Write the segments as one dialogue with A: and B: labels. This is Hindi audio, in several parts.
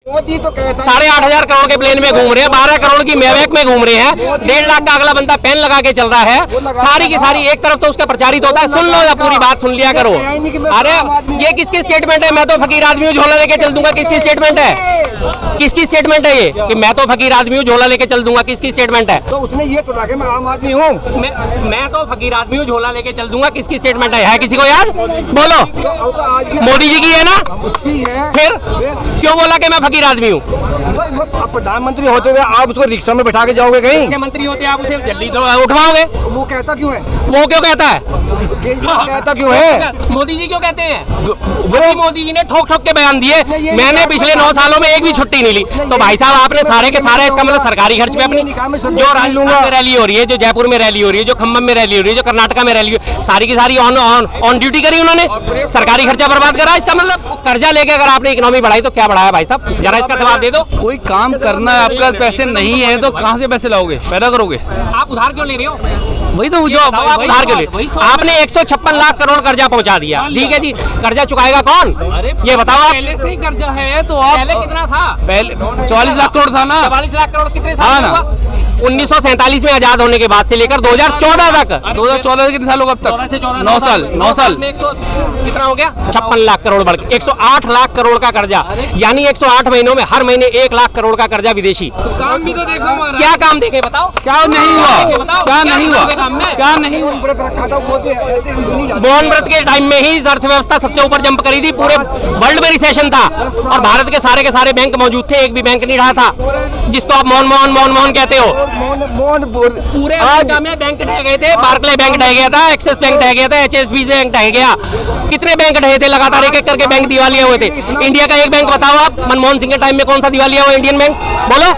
A: मोदी तो कहता
B: 8,500 करोड़ के प्लेन में घूम रहे हैं, 12 करोड़ की मैविक में घूम रहे हैं, 1.5 लाख का अगला बंदा पेन लगा के चल रहा है। सारी की सारी एक तरफ तो उसका प्रचारित होता है। सुन लो या पूरी बात सुन लिया करो। अरे ये किसकी स्टेटमेंट है? मैं तो फकीर आदमी हूँ, झोला लेके चल दूंगा। किसकी स्टेटमेंट है? किसकी स्टेटमेंट है ये कि मैं तो फकीर आदमी हूँ, झोला लेके चल दूंगा? किसकी स्टेटमेंट है?
A: तो उसने ये तो रखा मैं आम आदमी हूँ,
B: मैं तो फकीर आदमी हूँ, झोला लेके चल दूंगा। किसकी स्टेटमेंट है किसी को याद? बोलो। मोदी जी की है ना?
A: उसकी है।
B: फिर क्यों बोला कि मैं फकीर आदमी हूँ?
A: प्रधानमंत्री होते हुए आप उसको रिक्शा में बैठा के जाओगे कहीं?
B: मुख्यमंत्री होते आप उसे जल्दी तो उठवाओगे?
A: वो कहता क्यों है?
B: वो क्यों कहता है?
A: कहता क्यों है?
B: मोदी जी क्यों कहते हैं? मोदी जी ने ठोक ठोक के बयान दिए। मैंने पिछले 9 सालों में एक भी छुट्टी नहीं ली। तो भाई साहब आपने सारे के सारे इसका मतलब सरकारी खर्च पे अपनी जो राजस्थान में रैली हो रही है, जो जयपुर में रैली हो रही है, जो खम्बम में रैली हो रही है, जो कर्नाटका में रैली हो, सारी की सारी ऑन ड्यूटी करी उन्होंने, सरकारी खर्चा बर्बाद करा। इसका मतलब कर्जा लेके अगर आपने इकोनॉमी बढ़ाई तो क्या बढ़ाया भाई साहब? जरा इसका जवाब दे दो।
C: कोई काम करना है, आपका पैसे नहीं है तो कहाँ से पैसे लाओगे, पैदा करोगे?
B: आप उधार क्यों ले रहे हो?
C: वही तो जो
B: आप उधार के लिए आपने 156 लाख करोड़ कर्जा पहुंचा दिया। ठीक है जी, कर्जा चुकाएगा कौन? ये बताओ आप।
C: पहले से ही कर्जा है तो आप
B: पहले कितना था?
C: पहले 44 लाख करोड़ था ना।
B: 44 लाख करोड़ कितने साल में हुआ? 1947 में आजाद होने के बाद से लेकर 2014 तक।
C: 2014 से कितने साल होगा अब तक? 9 साल। 9 साल
B: में 100 कितना हो गया? 56 लाख करोड़ बढ़ के 108 लाख करोड़ का कर्जा, यानी 108 महीनों में हर महीने 1 लाख करोड़ का कर्जा विदेशी।
C: तो काम भी तो देखो हमारा।
B: क्या काम देखे बताओ?
C: क्या नहीं हुआ? क्या नहीं हुआ? क्या नहीं हुआ?
A: रखा था वो भी ऐसे ही नहीं जाता।
B: मौन व्रत के टाइम में ही अर्थव्यवस्था सबसे ऊपर जंप करी थी। पूरे वर्ल्ड में रिसेशन था और भारत के सारे बैंक मौजूद थे, एक भी बैंक नहीं रहा था जिसको आप मौन कहते हो। पूरे अमेरिका में बैंक ढह गए थे। बार्कले बैंक ढह गया था, एक्सिस बैंक ढह गया था, HSBC बैंक ढह गया। कितने बैंक ढहे थे लगातार, एक एक करके बैंक दिवालिया हुए थे। इंडिया का एक बैंक बताओ आप, मनमोहन सिंह के टाइम में कौन सा दिवालिया हुआ? इंडियन बैंक बोलो।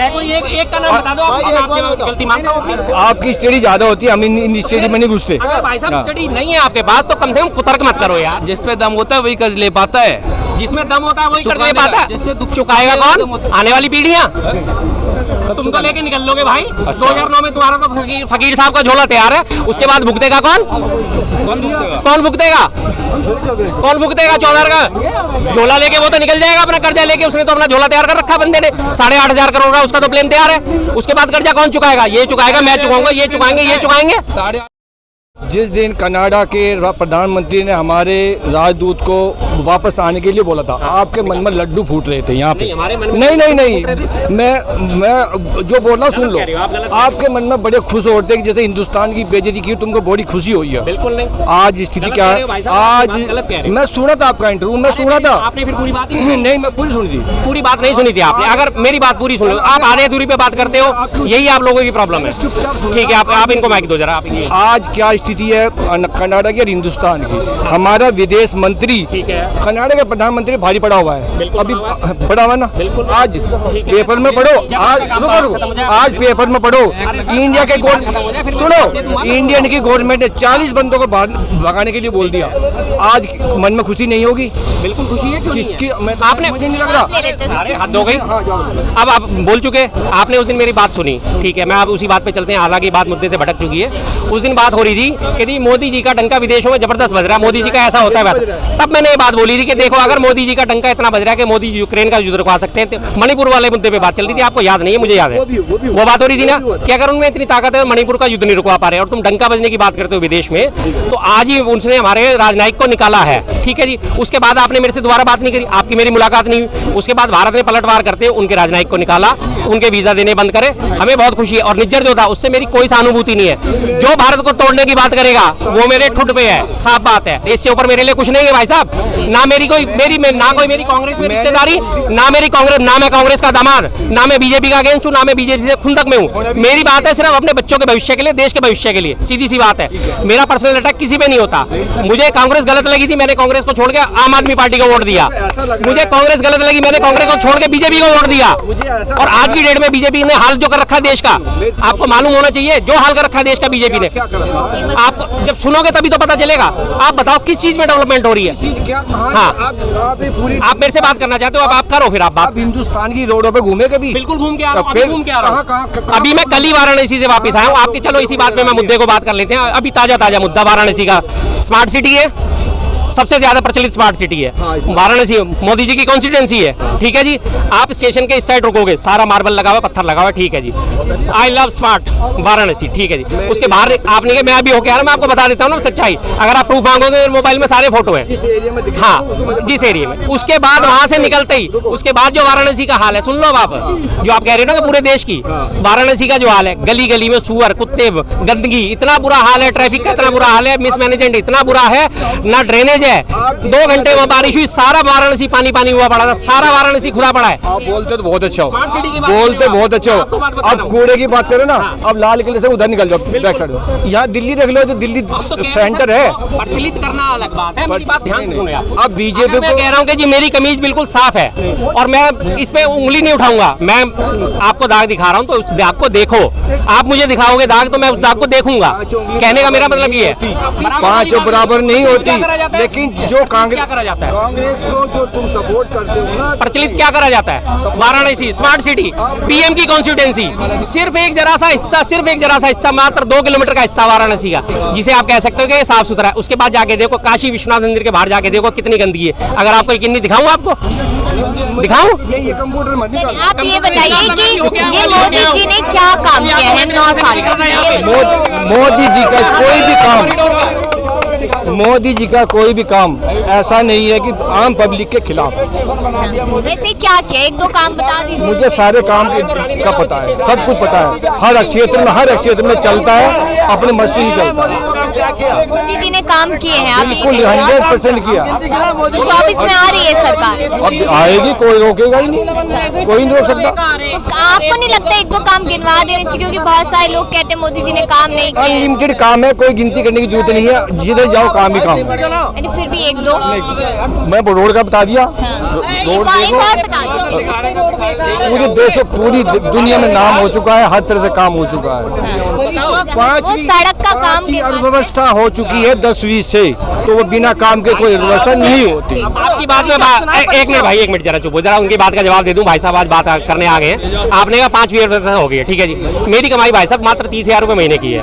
B: एक का नाम बता दो। आपसे गलती मानता हूं।
A: आपकी स्टडी ज्यादा होती है, हम इन स्टडी में नहीं घुसते।
B: अगर भाई साहब स्टडी नहीं है आपके पास तो कम से कम कुतर्क मत करो यार।
C: जिस पे दम होता है वही कर्ज ले पाता है।
B: जिसमें दम होता है वही कर्ज ले पाता है। चुकाएगा कौन? आने वाली पीढ़ियां। तुम तो लेके निकल लोगे भाई। 2009 में तुम्हारा तो फकीर साहब का झोला तैयार है, उसके बाद भुगतेगा कौन? कौन भुगतेगा? कौन भुगतेगा? 14 का झोला लेके वो तो निकल जाएगा अपना कर्जा लेके। उसने तो अपना झोला तैयार कर रखा बंदे ने, 8,500 करोड़ का उसका तो प्लेन तैयार है। उसके बाद कर्जा कौन चुकाएगा? ये चुकाएगा, मैं चुकाऊंगा, ये चुकाएंगे, ये चुकाएंगे।
A: जिस दिन कनाडा के प्रधानमंत्री ने हमारे राजदूत को वापस आने के लिए बोला था, आपके मन में लड्डू फूट रहे थे यहाँ पे। नहीं, मैं जो बोल रहा हूँ सुन लो। आपके मन में बड़े खुश होते कि जैसे हिंदुस्तान की बेइज्जती की, तुमको बड़ी खुशी हुई है।
B: बिल्कुल नहीं।
A: आज स्थिति क्या है? आज मैं सुना था आपका इंटरव्यू, मैं सुना था।
B: आपने फिर पूरी बात
A: नहीं, मैं पूरी सुनी थी।
B: पूरी बात नहीं सुनी थी आपने। अगर मेरी बात पूरी सुन लो, आप आधे दूरी पे बात करते हो, यही आप लोगों की प्रॉब्लम है। ठीक है, आप इनको माइक दो जरा। आप
A: आज क्या स्थिति है कनाडा की और हिंदुस्तान की? हमारा विदेश मंत्री कनाडा के प्रधानमंत्री भारी पड़ा हुआ है, अभी पड़ा हुआ ना। आज पेपर में पढ़ो, आज पेपर में पढ़ो, इंडिया के सुनो, इंडियन की गवर्नमेंट ने 40 बंदों को भगाने के लिए बोल दिया। आज मन में खुशी नहीं होगी?
B: बिल्कुल खुशी है।
A: किसकी?
B: आपने
A: मुझे नहीं लग रहा।
B: अरे हद हो गई। अब आप बोल चुके, आपने उस दिन मेरी बात सुनी। ठीक है, मैं अब उसी बात पे चलते हैं। हालांकि बात मुद्दे से भटक चुकी है। उस दिन बात हो रही थी कि मोदी जी का डंका विदेशों में जबरदस्त बज रहा है, मोदी जी का ऐसा होता है वैसा। तब मैंने ये बात बोली थी कि देखो, अगर मोदी जी का डंका इतना बज रहा है कि मोदी जी यूक्रेन का युद्ध रुकवा सकते हैं। मणिपुर वाले मुद्दे पे बात चल रही थी, आपको याद नहीं है? मुझे याद है वो बात हो रही थी ना कि अगर उनमें इतनी ताकत है मणिपुर का युद्ध नहीं रुकवा पा रहे और तुम डंका बजने की बात करते हो विदेश में, तो आज ही उनसे हमारे राजनयिक को निकाला है। ठीक है जी, उसके बाद आपने मेरे से दोबारा बात नहीं करी, आपकी मेरी मुलाकात नहीं हुई। उसके बाद भारत ने पलटवार करते उनके राजनयिक को निकाला, उनके वीजा देने बंद करे। हमें बहुत खुशी है। और निज्जर जो था उससे मेरी कोई सहानुभूति नहीं है। जो भारत को तोड़ने की बात करेगा वो मेरे ठुट पे है, साफ बात है। इससे ऊपर मेरे लिए कुछ नहीं है भाई साहब। ना मेरी कोई कांग्रेस में रिश्तेदारी, ना मैं कांग्रेस का दामाद, ना मैं बीजेपी का अगेंस्ट हूँ, ना मैं बीजेपी से खुंदक में हूँ। मेरी बात है सिर्फ अपने बच्चों के भविष्य के लिए, देश के भविष्य के लिए, सीधी सी बात है। मेरा पर्सनल अटैक किसी पे नहीं होता। मुझे कांग्रेस गलत लगी थी, मैंने कांग्रेस को छोड़ के आम आदमी पार्टी को वोट दिया। मुझे कांग्रेस गलत लगी, मैंने कांग्रेस को छोड़ के बीजेपी को वोट दिया। और आज की डेट में बीजेपी ने हाल जो कर रखा है देश का, आपको मालूम होना चाहिए। जो हाल कर रखा है देश का बीजेपी ने, आप जब सुनोगे तभी तो पता चलेगा। आप बताओ किस चीज में डेवलपमेंट हो रही है? हाँ, आप मेरे से बात करना चाहते हो, अब आप करो फिर। आप बात
A: हिंदुस्तान की रोडों पे घूमे कभी?
B: बिल्कुल घूम के आ रहा हूँ। अभी मैं कल ही वाराणसी से वापस आया हूँ। आपके चलो इसी बात पे मैं मुद्दे को बात कर लेते हैं। अभी ताजा मुद्दा वाराणसी का, स्मार्ट सिटी है। सबसे ज्यादा प्रचलित स्मार्ट सिटी है वाराणसी, मोदी जी की कॉन्स्टिट्यूंसी है, ठीक है जी। आप स्टेशन के इस साइड रुकोगे, सारा मार्बल लगा हुआ, पत्थर लगा हुआ, ठीक है जी। आई लव स्मार्ट वाराणसी, ठीक है जी। उसके बाहर आपने कहा मैं अभी होके आ रहा, मैं आपको बता देता हूँ ना सच्चाई, अगर आप प्रूफ मांगोगे मोबाइल में सारे फोटो हैं, हाँ जिस एरिया में। उसके बाद वहां से निकलते ही उसके बाद जो वाराणसी का हाल है, सुन लो अब आप, जो आप कह रहे हो ना कि पूरे देश की, वाराणसी का जो हाल है, गली गली में सुअर, कुत्ते, गंदगी, इतना बुरा हाल है, ट्रैफिक का इतना बुरा हाल है, मिसमैनेजमेंट इतना बुरा है, ना ड्रेनेज है। 2 घंटे में बारिश हुई, सारा वाराणसी पानी पानी हुआ पड़ा था, सारा वाराणसी खुला पड़ा है।
A: आप बोलते तो बहुत अच्छा हो, बोलते बहुत अच्छा हो। अब कूड़े की बात करें ना, अब लाल किले से उधर निकल जाओ बैक साइड में, यहाँ दिल्ली देख लो, जो दिल्ली सेंटर है।
B: प्रचलित करना अलग बात है, मेरी बात ध्यान से सुनो आप।
A: अब बीजेपी
B: मैं कह रहा हूँ कि जी मेरी कमीज बिल्कुल साफ है और मैं इस पे उंगली नहीं उठाऊंगा। मैं आपको दाग दिखा रहा हूँ तो उस दाग को देखो, आप मुझे दिखाओगे दाग तो मैं उस दाग को देखूंगा। कहने का मेरा मतलब ये है,
A: 5 बराबर नहीं होती, लेकिन जो
B: क्या करा जाता है,
A: कांग्रेस को जो तुम सपोर्ट करते हो ना,
B: प्रचलित क्या करा जाता है, वाराणसी स्मार्ट सिटी, पीएम की कॉन्स्टिट्यूंसी, सिर्फ एक जरा सा हिस्सा, मात्र 2 किलोमीटर का हिस्सा वाराणसी का, जिसे आप कह सकते हो कि साफ सुथरा है। उसके बाद जाके देखो काशी विश्वनाथ मंदिर के बाहर जाके देखो कितनी गंदगी है। अगर आपको यकीन नहीं, दिखाऊं आपको, दिखाऊं?
A: ये कंप्यूटर मत निकाल।
D: आप ये बताइए कि ये मोदी जी ने क्या काम किया है 9 साल में?
A: मोदी जी का कोई भी काम, मोदी जी का कोई भी काम ऐसा नहीं है कि आम पब्लिक के खिलाफ।
D: वैसे क्या किया, 1-2 काम बता दीजिए।
A: मुझे सारे काम का पता है, सब कुछ पता है, हर क्षेत्र में चलता है, अपनी मस्ती ही चलता है।
D: मोदी जी ने काम किए हैं, आप
A: बिल्कुल 100% किया।
D: तो 24 में आ रही है सरकार,
A: अब आएगी, कोई रोकेगा ही नहीं, कोई नहीं रोक सकता।
D: तो आपको नहीं लगता 1-2 काम गिनवा देने चाहिए? क्योंकि बहुत सारे लोग कहते हैं मोदी जी ने काम नहीं किया।
A: अनलिमिटेड काम है, कोई गिनती करने की जरूरत नहीं है, जिधर जाओ काम ही काम है।
D: यानी फिर भी 1-2
A: मैं रोड का बता दिया,
D: एक और बता दीजिए।
A: पूरे देश पूरी दुनिया में नाम हो चुका है, हर तरह से काम हो चुका है।
D: वो सड़क का काम
A: अर्थव्यवस्था हो चुकी है 10-20 से, तो वो बिना काम के कोई अर्थव्यवस्था नहीं होती।
B: आपकी बात में एक मिनट भाई, 1 मिनट जरा चुप हो, जरा उनकी बात का जवाब दे दूं। भाई साहब आज बात करने आ गए हैं, आपने कहा 5 व्यवस्था हो गई है, ठीक है जी। मेरी कमाई भाई साहब मात्र 30,000 रुपए महीने की है,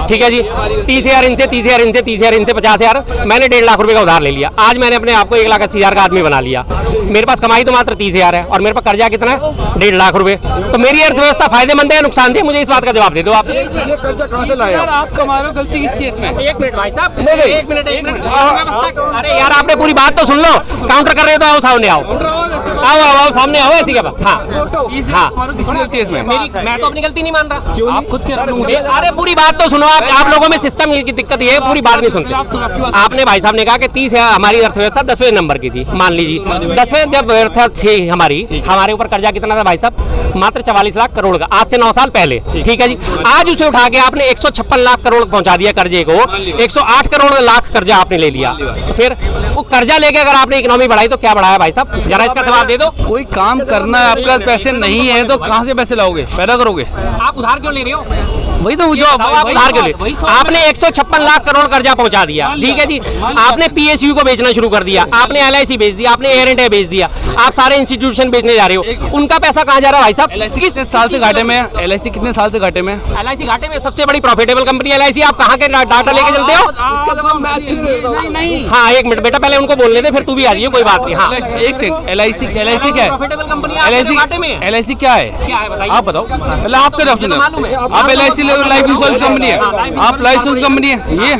B: ठीक है जी। 30,000 इनसे, 30,000 इनसे, 30,000 इनसे, 50,000 मैंने 1.5 लाख रुपए का उधार ले लिया। आज मैंने अपने आप को 1,80,000 का आदमी बना लिया। मेरे पास कमाई तो मात्र 30,000 है और मेरे पास कर्जा कितना है, 1.5 लाख रुपए। तो मेरी अर्थव्यवस्था फायदेमंद है, नुकसानदेह? मुझे इस बात का जवाब दे दो आप।
A: ये कर्जा कहाँ से लाया?
C: आप कमा रहे हो, गलती किस केस में?
B: 1 मिनट भाई साहब,
A: नहीं।
B: 1 मिनट। अरे यार आपने पूरी बात तो सुन लो, काउंटर कर रहे हो तो आओ सामने आओ, आओ सामने आओ, ऐसी क्या बात? हाँ
C: किसकी गलती है इसमें?
B: मैं तो अपनी गलती नहीं मान रहा।
C: आप खुद के
B: अरे पूरी बात तो सुनो आप लोगों में सिस्टम की दिक्कत ये है, पूरी बात नहीं सुनते। आपने भाई साहब ने कहा कि 30 हमारी अर्थव्यवस्था 10वें नंबर की थी, मान लीजिए 10वें जब अर्थव्यवस्था थी हमारे ऊपर कर्जा कितना था भाई साहब, मात्र 44 लाख करोड़ का, आज से 9 साल पहले, ठीक है जी। आज उसे उठा के आपने 156 लाख करोड़ पहुंचा दिया कर्जे को, 108 करोड़ लाख कर्जा आपने ले लिया। तो फिर वो कर्जा लेके अगर आपने इकोनॉमी बढ़ाई तो क्या बढ़ाया भाई साहब, जरा इसका जवाब दे दो।
C: कोई काम करना है, आपका पैसे नहीं है तो कहाँ से पैसे लाओगे, पैदा करोगे?
B: आप उधार क्यों ले रहे हो?
C: वही तो मुझे
B: उधार के लिए आपने 156 लाख करोड़ कर्जा पहुंचा दिया, ठीक है जी। आपने पीएसयू को बेचना शुरू कर दिया, आपने एलआईसी बेच दिया, आपने एयर इंडिया बेच दिया, आप सारे इंस्टीट्यूशन बेचने जा रहे हो। उनका पैसा कहाँ जा रहा है भाई साहब?
C: एलआईसी कितने साल से घाटे में है? एलआईसी कितने साल से घाटे में?
B: एलआईसी घाटे में सबसे बड़ी प्रॉफिटेबल कंपनी एलआईसी। आप कहाँ के डाटा लेके चलते हो? हाँ 1 मिनट बेटा, पहले उनको बोलने दे, फिर तू भी आ रही है, कोई बात नहीं। हाँ
C: 1 सेकंड, एलआईसी क्या है?
B: प्रॉफिटेबल कंपनी
C: एलआईसी क्या है?
B: बताइए,
C: आप बताओ पहले, आपका ऑप्शन
B: मालूम है।
C: आप एलआईसी लाइफ इंश्योरेंस कंपनी है, आप लाइफ इंश्योरेंस कंपनी है, ये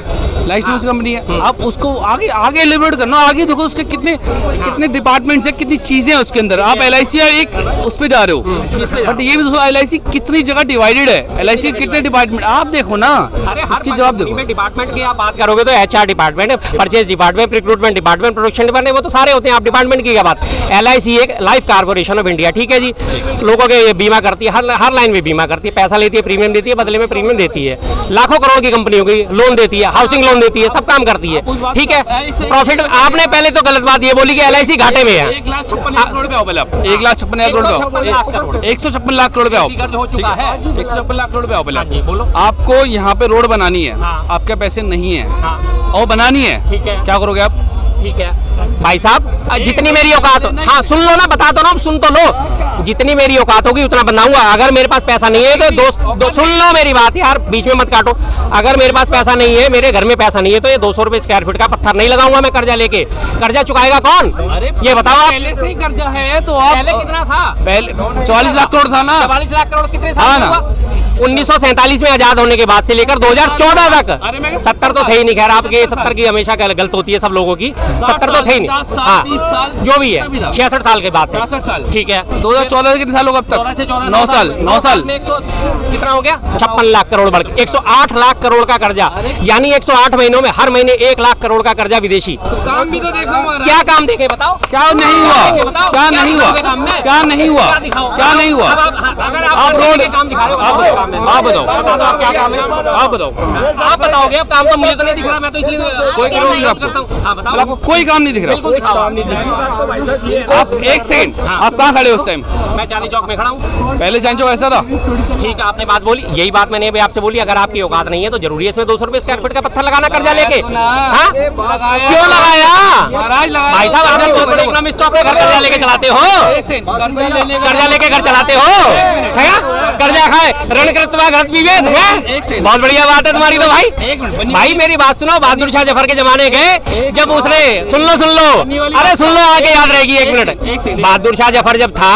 C: लाइफ इंश्योरेंस कंपनी है। आप उसको आगे आगे एलिब्रेट करना, आगे देखो उसके कितने डिपार्टमेंट्स है, कितनी चीजें हैं उसके अंदर। आप एलआईसी एक उस पे जा रहे हो, बट ये भी देखो एलआईसी कितनी जगह डिवाइडेड है, एलआईसी के कितने डिपार्टमेंट, आप देखो ना, उसकी जवाब देखो।
B: डिपार्टमेंट की आप बात करोगे तो HR department, purchase department, recruitment department, production department, वो तो सारे होते हैं। आप डिपार्टमेंट की क्या बात? एलआईसी एक लाइफ कॉर्पोरेशन ऑफ इंडिया, ठीक है जी। लोगों के बीमा करती है, हर लाइन में बीमा करती है, पैसा लेती है, प्रीमियम देती है, बदले में प्रीमियम देती है। लाखों करोड़ की कंपनी हो गई, लोन देती है, हाउसिंग लोन देती है, सब काम करती है, ठीक है। प्रॉफिट आपने पहले तो गलत बात ये बोली कि एलआईसी घाटे में है।
C: 1,56,000 करोड़ पे आओ पहले आप, 1,56,000 करोड़ पे आओ, 156 लाख करोड़ पे आओ, 156 लाख करोड़ पे आओ पहले।
B: बोलो,
C: आपको यहाँ पे रोड बनानी है, आपके पैसे नहीं है और बनानी है,
B: ठीक है,
C: क्या करोगे आप?
B: ठीक है भाई साहब, जितनी मेरी औकात, हाँ सुन लो ना, बता दो ना, सुन तो लो। जितनी मेरी औकात होगी उतना बनाऊंगा। अगर मेरे पास पैसा नहीं है तो दो सुन लो मेरी बात यार, बीच में मत काटो। अगर मेरे पास पैसा नहीं है, मेरे घर में पैसा नहीं है, तो ये 200 रुपए स्क्वायर फीट का पत्थर नहीं लगाऊंगा मैं कर्जा लेके। कर्जा चुकाएगा कौन? ये बताओ आप।
C: पहले से ही कर्जा है तो आप
B: पहले कितना था?
C: पहले 44 लाख करोड़ था ना।
B: 44 लाख करोड़ कितने
C: हाँ
B: साल में
C: ना।
B: हुआ? 1947 में आजाद होने के बाद से लेकर 2014 तक। 70 तो थे ही नहीं, खैर आपके 70 की हमेशा गलत होती है सब लोगों की। 70 तो थे ही नहीं,
C: 50 साल,
B: हाँ
C: 30 साल,
B: जो भी है 66 साल के बाद
C: 66 साल।
B: ठीक है।
C: 2014 कितने साल होगा अब
B: 14
C: तक?
B: से 14
C: 9 साल। 9 साल
B: में 100 कितना हो गया? 56 लाख करोड़ बढ़ के 108 लाख करोड़ का कर्जा, यानी 108 महीनों में हर महीने 1 लाख करोड़ का कर्जा विदेशी।
C: काम भी तो देखो हमारा।
B: क्या काम देखे बताओ?
C: क्या नहीं हुआ?
B: बताओ,
C: क्या नहीं हुआ? क्या नहीं हुआ? क्या नहीं हुआ?
B: अगर
C: आप रोड
B: काम दिखा रहे हो,
C: आप बताओ
B: आप क्या काम है?
C: आप बताओ।
B: आप बताओगे। अब काम तो मुझे तो नहीं दिख रहा, मैं तो इसलिए
C: कोई काम नहीं
B: करता
C: आपको?
B: हूँ। हाँ बताओ।
C: आपको कोई काम नहीं दिख रहा?
B: बिल्कुल दिखाओ।
C: आप एक सेकंड, आप कहाँ खड़े हो उस टाइम?
B: मैं चांदनी चौक में खड़ा हूँ।
C: पहले चांचो ऐसा था?
B: ठीक है, आपने बात बोली, यही बात मैंने भी आपसे बोली। अगर आपकी औकात नहीं है तो जरूरी है इसमें 200 रुपए स्क्वायर फीट का पत्थर लगाना कर्जा लेके? हाँ? क्यों लगाया? भाई साहब अर्जन चौक इकोनॉमिक स्टॉक में घर कर्जा लेके चलाते हो? कर्जा लेके घर चलाते हो? है कर्जा खाए ऋण कृतवा घर पीवे। बहुत बढ़िया बात है तुम्हारी तो भाई। भाई मेरी बात सुनो, बहादुर शाह जफर के जमाने गए जब उसने, सुन लो अरे सुन लो, आगे याद रहेगी 1 मिनट। बहादुर शाह जफर जब था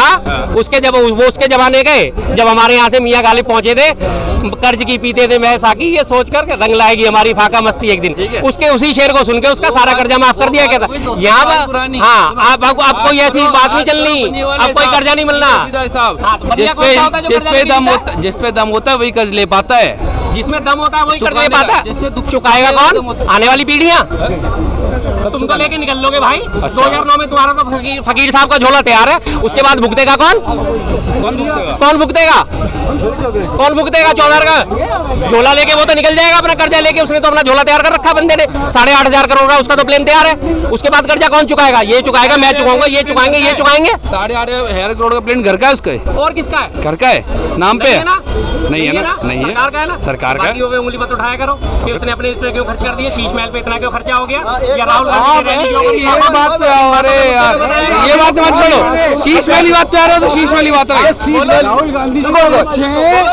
B: उसके जब वो उसके जमाने गए, जब हमारे यहाँ से मियाँ गालिब पहुंचे थे, कर्ज की पीते थे मैं साकी, ये सोच कर रंग लाएगी हमारी फाका मस्ती एक दिन। उसके उसी शेर को सुन के उसका सारा कर्जा माफ कर दिया गया था। यहाँ पर हाँ आपको ऐसी बात नहीं चलनी, अब कोई कर्जा नहीं मिलना।
C: जिस पे दम होता है वही कर्ज ले पाता है।
B: जिसमें दम होता है वही कर्ज ले पाता है। चुकाएगा कौन? आने वाली पीढ़ियां। तुम तो लेके निकल लोगे भाई। 2009 में तुम्हारा तो फकीर साहब का झोला तैयार है, उसके बाद भुगतेगा कौन? कौन भुगतेगा? कौन भुगतेगा? 14 का झोला लेके वो तो निकल जाएगा अपना कर्जा लेके। उसने तो अपना झोला तैयार कर रखा बंदे ने, 8,500 करोड़ का उसका तो प्लान तैयार है। उसके बाद कर्जा कौन चुकाएगा? ये चुकाएगा, मैं चुकाऊंगा, ये चुकाएंगे, ये चुकाएंगे।
C: 8,500 करोड़ का प्लान घर का है उसका?
B: और किसका है?
C: घर का है, नाम पे है? नहीं है ना? नहीं है,
B: सरकार का है ना?
C: सरकार का।
B: उंगली मत उठाया करो कि उसने अपने इस पे क्यों खर्च कर दिए, शीश महल पे इतना क्यों खर्चा हो गया, या राहुल
C: ये बात पे आओ। अरे यार ये बात मत छोड़ो, शीश वाली बात पे आ रहे हो तो शीश वाली बात है।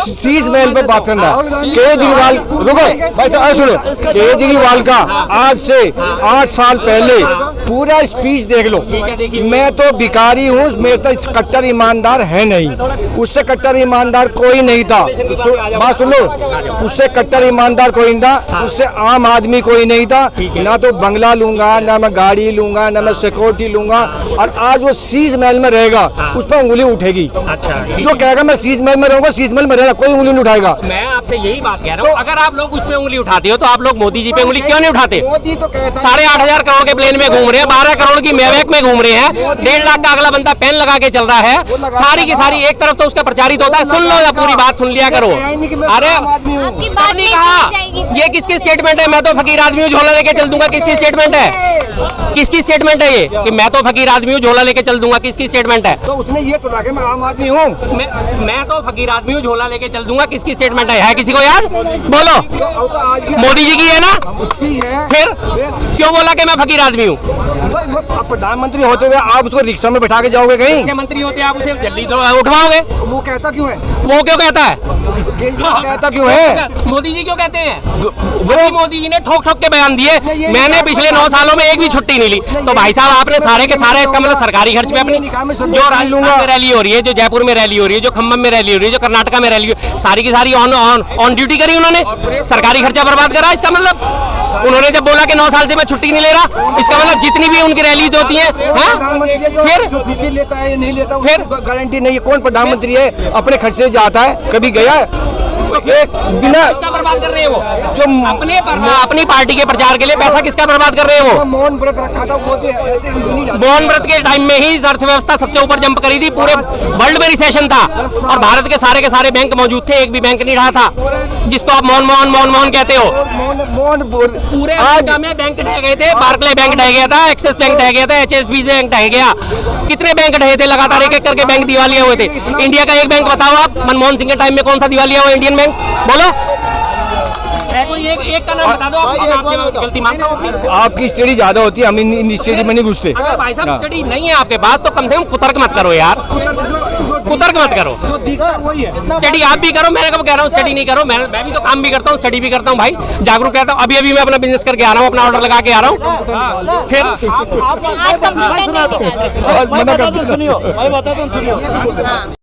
A: शीश महल पे बात करना। केजरीवाल रुको भाई साहब, सुनो। केजरीवाल का आज से 8 साल पहले पूरा स्पीच देख लो। मैं तो भिखारी हूँ, मेरे तो कट्टर ईमानदार है नहीं, उससे कट्टर ईमानदार कोई नहीं था। बात सुन लो, उससे कट्टर ईमानदार कोई नहीं था, उससे आम आदमी कोई नहीं था। ना तो बंगला लूंगा, ना मैं गाड़ी लूंगा, ना मैं सिक्योरिटी लूंगा, और आज वो शीश महल में रहेगा, उस पर उंगली उठेगी। जो कहेगा मैं शीश महल में रहूंगा, शीश महल में रहेगा, कोई उंगली नहीं उठाएगा।
B: मैं आपसे यही बात कह रहा हूँ, अगर आप लोग उस पे उंगली उठाते हो तो आप लोग मोदी जी पे उंगली क्यों नहीं उठाते?
A: मोदी तो कहता
B: 8,500 करोड़ के प्लेन में घूम रहे हैं, 12 करोड़ की मैवेक में घूम रहे हैं, 1.5 लाख का अगला बंदा पेन लगा के चल रहा है। सारी की सारी एक तरफ तो उसका प्रचारित होता है। सुन लो या पूरी बात सुन लिया करो। अरे
D: आपकी बात
B: नहीं
D: नहीं
B: कहा,
D: सुनी जाएगी।
B: ये किसकी स्टेटमेंट है? मैं तो फकीर आदमी हूँ, झोला लेके चल दूंगा। किसकी स्टेटमेंट है? किसकी स्टेटमेंट है ये कि मैं तो फकीर आदमी हूँ, झोला लेके चल दूंगा? किसकी स्टेटमेंट है?
A: तो उसने ये तो रखा, मैं आम आदमी हूँ।
B: मैं तो फकीर आदमी हूँ, झोला लेके चल दूंगा। किसकी स्टेटमेंट है किसी को याद? बोलो। मोदी जी की है ना?
A: उसकी है।
B: फिर क्यों बोला कि मैं फकीर आदमी हूँ?
A: प्रधानमंत्री होते हुए आप उसको रिक्शा में बैठा के जाओगे कहीं?
B: मुख्यमंत्री होते आप उसे जल्दी तो उठवाओगे?
A: वो कहता क्यों है?
B: वो क्यों कहता है?
A: कहता क्यों है?
B: मोदी जी क्यों कहते हैं? वो मोदी जी ने ठोक ठोक के बयान दिए, मैंने पिछले 9 सालों में एक भी छुट्टी नहीं ली। तो भाई साहब आपने सारे के सारे, इसका मतलब सरकारी खर्च पे अपनी जो राजस्थान में रैली हो रही है, जो जयपुर में रैली हो रही है, जो खम्बम में रैली हो रही है, जो कर्नाटका में रैली हो, सारी की सारी ऑन ड्यूटी करी उन्होंने, सरकारी खर्चा बर्बाद करा। इसका मतलब उन्होंने जब बोला कि 9 साल से मैं छुट्टी नहीं ले रहा, इसका मतलब जितनी भी उनकी रैलीज होती हैं, फिर
A: छुट्टी लेता है नहीं लेता, फिर गारंटी नहीं है। कौन प्रधानमंत्री है अपने खर्च से जाता है? कभी गया है? बिना
B: किसका बर्बाद कर रहे हैं वो? जो अपनी पार्टी के प्रचार के लिए पैसा किसका बर्बाद कर रहे हैं वो?
A: मौन व्रत रखा था वो, ऐसे
B: मौन व्रत के टाइम में ही अर्थव्यवस्था सबसे ऊपर जंप करी थी, पूरे वर्ल्ड में रिसेशन था और भारत के सारे बैंक मौजूद थे, एक भी बैंक नहीं रहा था, जिसको आप मौन कहते हो। पूरे अमेरिका में बैंक ढह गए थे, बार्कले बैंक ढह गया था, एक्सिस बैंक ढह गया था, HSBC बैंक ढह गया। कितने बैंक ढहे थे लगातार, एक एक करके बैंक दिवालिया हुए थे। इंडिया का एक बैंक बताओ आप, मनमोहन सिंह के टाइम में कौन सा दिवालिया हुआ इंडियन बैंक? बोलो। कोई एक का का नाम बता दो, आपसे मैं गलती मानता हूँ अपनी।
A: आपकी स्टडी ज्यादा होती है, हम इन स्टडी में नहीं घुसते।
B: अगर भाई साहब स्टडी नहीं है आपके पास तो कम से कम कुतर्क मत करो यार, कुतर्क मत करो। स्टडी आप भी करो, मैं कब कह रहा हूँ स्टडी नहीं करो, मैं भी तो काम भी करता हूँ, स्टडी भी करता हूँ भाई, जागरूक रहता हूँ। अभी अभी मैं अपना बिजनेस करके आ रहा हूँ, अपना ऑर्डर लगा के आ रहा हूँ, फिर
D: आज कंप्यूटर नहीं निकाल रहे।
A: मना कर
E: सुनियो, मैं बताता हूँ, सुनियो।